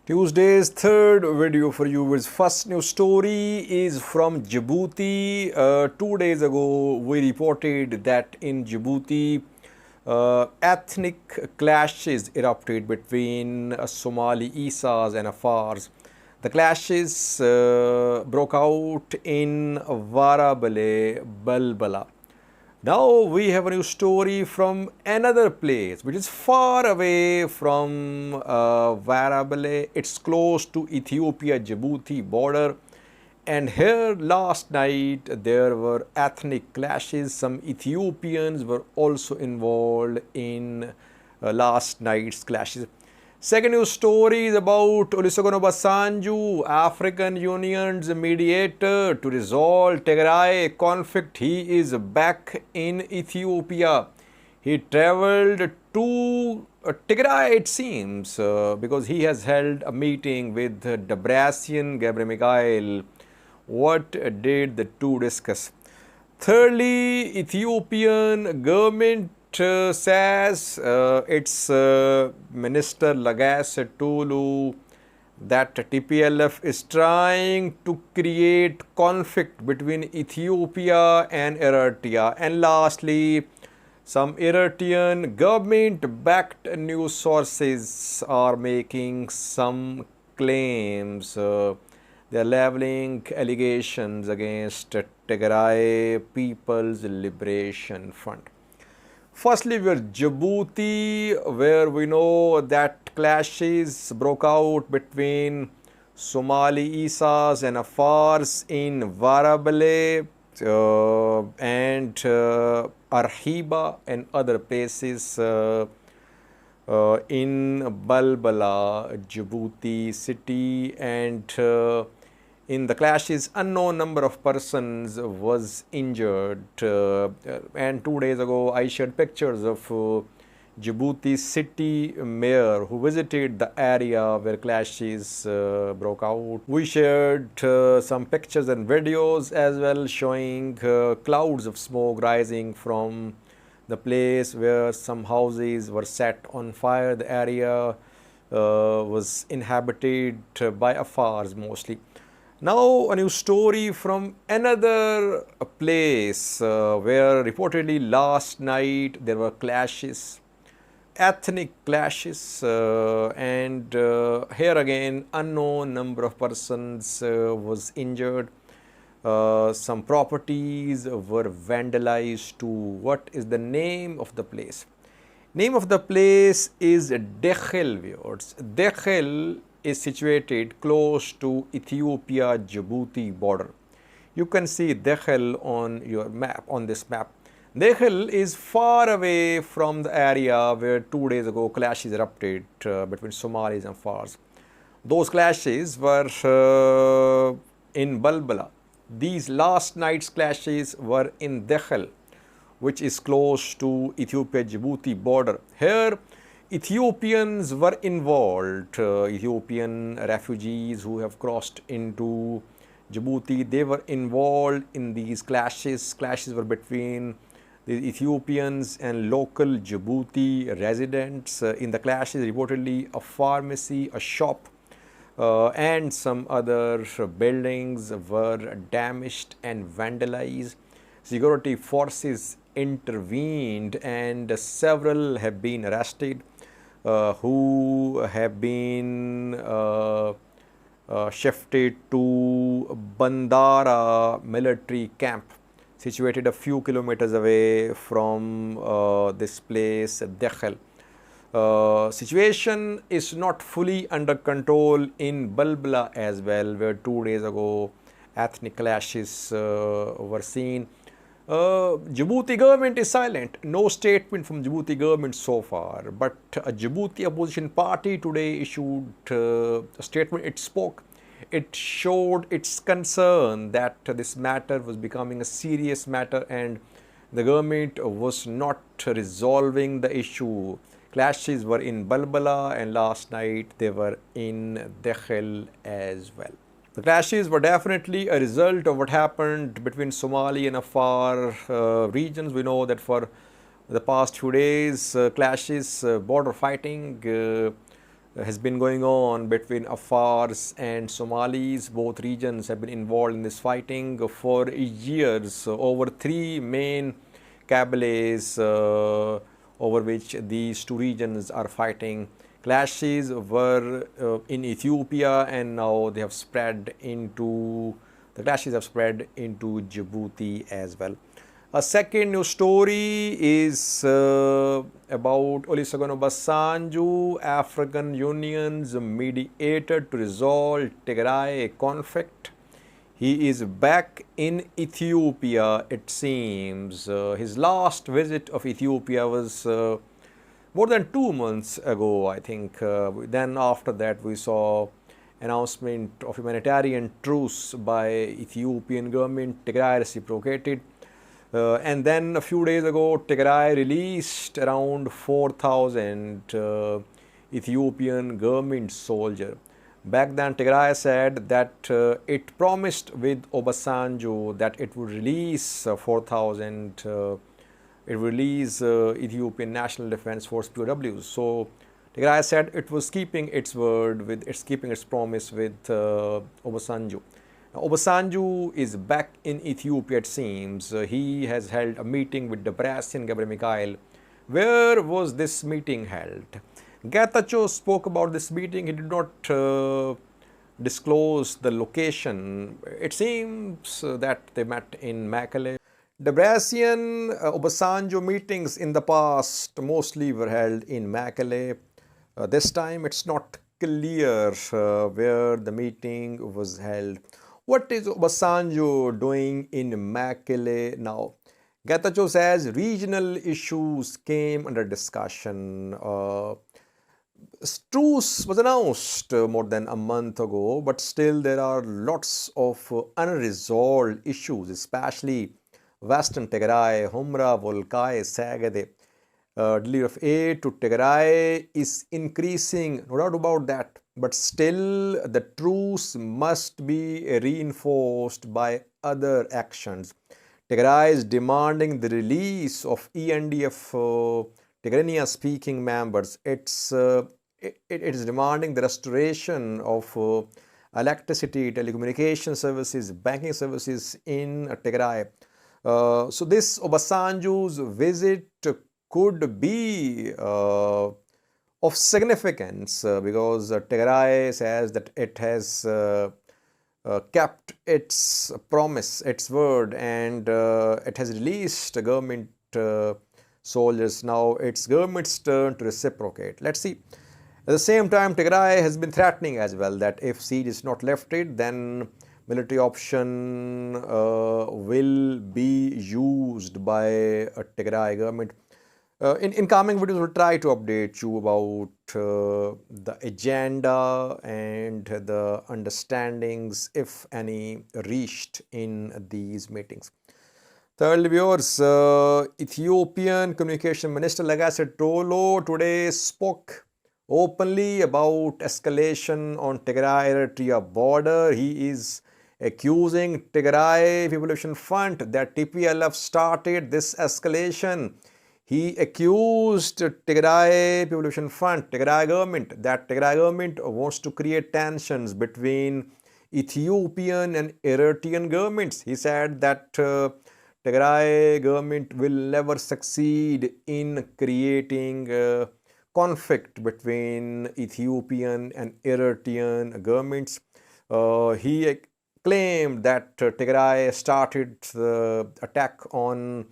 Tuesday's third video for you is first news story is from Djibouti. 2 days ago, we reported that in Djibouti, ethnic clashes erupted between Somali Isas and Afars. The clashes broke out in Varabale, Balbala. Now we have a new story from another place which is far away from Varabale. It's close to Ethiopia Djibouti border. And here last night there were ethnic clashes. Some Ethiopians were also involved in last night's clashes. Second news story is about Olusegun Obasanjo, African Union's mediator to resolve Tigray conflict. He is back in Ethiopia. He traveled to Tigray, it seems, because he has held a meeting with Debretsion Gebremichael. What did the two discuss? Thirdly, Ethiopian government says its Minister Lagasse Tulu that TPLF is trying to create conflict between Ethiopia and Eritrea. And lastly, some Eritrean government-backed news sources are making some claims. They are leveling allegations against Tigray People's Liberation Front. Firstly, we are Djibouti, where we know that clashes broke out between Somali Isas and Afars in Varabale and Arhiba and other places in Balbala, Djibouti city, and in the clashes, unknown number of persons was injured. And 2 days ago, I shared pictures of Djibouti city mayor who visited the area where clashes broke out. We shared some pictures and videos as well showing clouds of smoke rising from the place where some houses were set on fire. The area was inhabited by Afars mostly. Now, a new story from another place where reportedly last night there were clashes, ethnic clashes, and here again unknown number of persons was injured. Some properties were vandalized too. What is the name of the place? Name of the place is Dekhel, viewers. Dekhel is situated close to Ethiopia Djibouti border. You can see Dekhel on your map, on this map. Dekhel is far away from the area where 2 days ago clashes erupted between Somalis and Afars. Those clashes were in Balbala. These last night's clashes were in Dekhel, which is close to Ethiopia Djibouti border. Here Ethiopians were involved, Ethiopian refugees who have crossed into Djibouti, they were involved in these clashes. Clashes were between the Ethiopians and local Djibouti residents. In the clashes, reportedly a pharmacy, a shop, and some other buildings were damaged and vandalized. Security forces intervened and several have been arrested who have been shifted to Bandara military camp situated a few kilometers away from this place, Dekhel. Situation is not fully under control in Balbala as well, where 2 days ago ethnic clashes were seen. Djibouti government is silent. No statement from Djibouti government so far. But a Djibouti opposition party today issued a statement. It spoke. It showed its concern that this matter was becoming a serious matter and the government was not resolving the issue. Clashes were in Balbala and last night they were in Dekhel as well. The clashes were definitely a result of what happened between Somali and Afar regions. We know that for the past few days, clashes, border fighting has been going on between Afars and Somalis. Both regions have been involved in this fighting for years. Over three main Kabyles over which these two regions are fighting. Clashes were in Ethiopia, and now they have spread into, the clashes have spread into Djibouti as well. A second news story is about Olusegun Obasanjo, African Union's mediator to resolve Tigray conflict. He is back in Ethiopia, it seems. His last visit of Ethiopia was more than 2 months ago, I think. Then after that, we saw announcement of humanitarian truce by Ethiopian government. Tigray reciprocated. And then a few days ago, Tigray released around 4,000 Ethiopian government soldiers. Back then, Tigray said that it promised with Obasanjo that it would release 4,000, it would release Ethiopian National Defense Force POWs. So Tigray said it was keeping its word, keeping its promise with Obasanjo. Now, Obasanjo is back in Ethiopia, it seems. He has held a meeting with Debretsion Gebremichael. Where was this meeting held? Getachew spoke about this meeting. He did not disclose the location. It seems that they met in Mekelle. Debretsion Obasanjo meetings in the past mostly were held in Mekelle. This time it's not clear where the meeting was held. What is Obasanjo doing in Mekelle now? Getachew says regional issues came under discussion. Truce was announced more than a month ago, but still there are lots of unresolved issues, especially Western Tigray, Humra, Volkai, Sagade. Delivery of aid to Tigray is increasing, no doubt about that. But still, the truce must be reinforced by other actions. Tigray is demanding the release of ENDF Tigrania speaking members. It is demanding the restoration of electricity, telecommunication services, banking services in Tigray. So this Obasanjo's visit could be of significance because Tigray says that it has kept its promise, its word, and it has released government soldiers. Now it's government's turn to reciprocate. Let's see. At the same time, Tigray has been threatening as well that if siege is not lifted, then military option will be used by a Tigray government. In coming videos, we'll try to update you about the agenda and the understandings, if any, reached in these meetings. Thirdly, viewers, Ethiopian Communication Minister Legacy Tolo today spoke openly about escalation on Tigray-Eritrea border. He is accusing Tigray People's Front that TPLF started this escalation. He accused Tigray People's Front, Tigray government, that Tigray government wants to create tensions between Ethiopian and Eritrean governments. He said that Tigray government will never succeed in creating conflict between Ethiopian and Eritrean governments. He claimed that Tigray started the attack on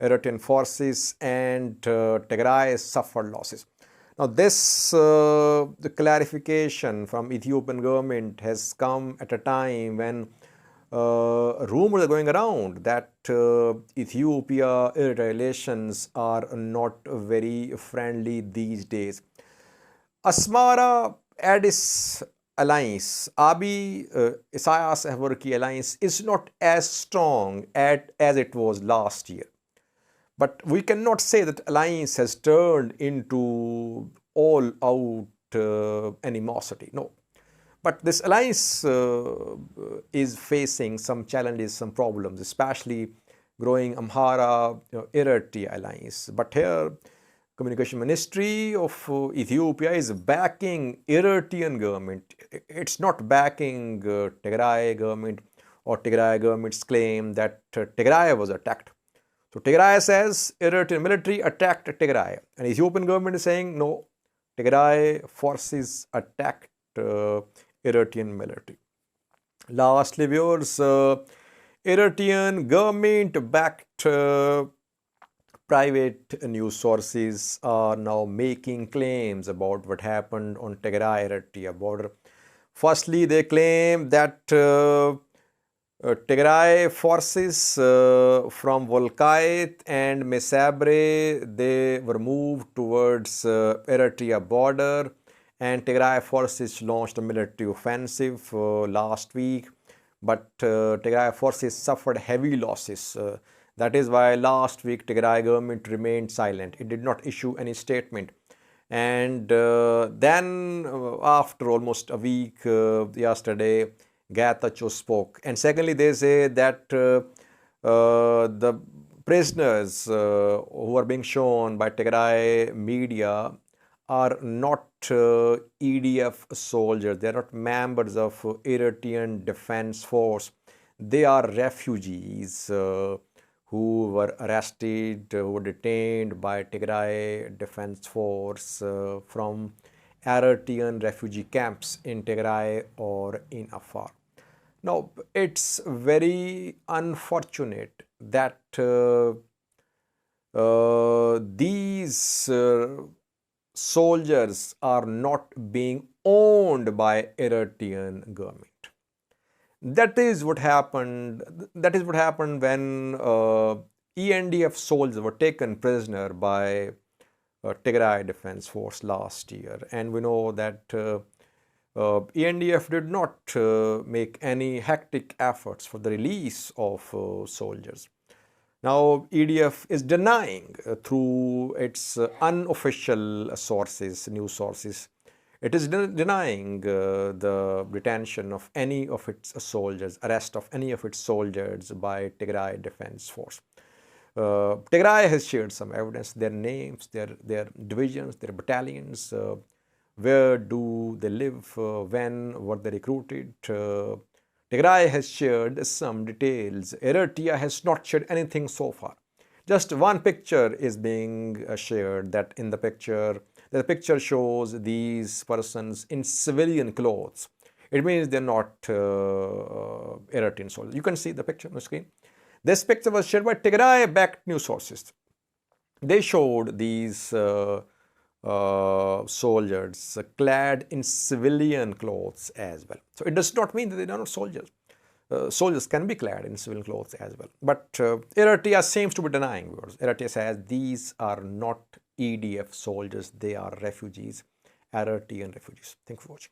Eritrean forces and Tigray suffered losses. Now this the clarification from Ethiopian government has come at a time when rumors are going around that Ethiopia-Eritrea relations are not very friendly these days. Asmara Addis alliance, Abiy-Isaias Afwerki alliance is not as strong as it was last year. But we cannot say that alliance has turned into all-out animosity. No. But this alliance is facing some challenges, some problems, especially growing Amhara Eritrea alliance. But here, Communication Ministry of Ethiopia is backing Eritrean government. It's not backing Tigray government or Tigray government's claim that Tigray was attacked. So Tigray says Eritrean military attacked Tigray, and Ethiopian government is saying no, Tigray forces attacked Eritrean military. Lastly, viewers, Eritrean government-backed private news sources are now making claims about what happened on Tigray-Eritrea border. Firstly, they claim that Tigray forces from Volkait and Mesabre, they were moved towards Eritrea border, and Tigray forces launched a military offensive last week, but Tigray forces suffered heavy losses. That is why last week Tigray government remained silent. It did not issue any statement. And then after almost a week yesterday, govt spoke. And secondly, they say that the prisoners who are being shown by Tigray media are not EDF soldiers. They are not members of Eritrean Defense Force. They are refugees who were arrested, who were detained by Tigray Defense Force from Eritrean refugee camps in Tigray or in Afar. Now, it's very unfortunate that these soldiers are not being owned by Eritrean government. That is what happened. That is what happened when ENDF soldiers were taken prisoner by Tigray Defense Force last year, and we know that ENDF did not make any hectic efforts for the release of soldiers. Now, EDF is denying through its unofficial sources, news sources, it is denying the detention of any of its soldiers, arrest of any of its soldiers by Tigray Defense Force. Tigray has shared some evidence, their names, their divisions, their battalions, where do they live, when were they recruited. Tigray has shared some details. Eritrea has not shared anything so far. Just one picture is being shared, that in the picture shows these persons in civilian clothes. It means they're not Eritrean soldiers. You can see the picture on the screen. This picture was shared by Tigray-backed news sources. They showed these soldiers clad in civilian clothes as well. So it does not mean that they are not soldiers. Soldiers can be clad in civilian clothes as well. But Eritrea seems to be denying. Eritrea says these are not EDF soldiers, they are refugees, Eritrean refugees. Thank you for watching.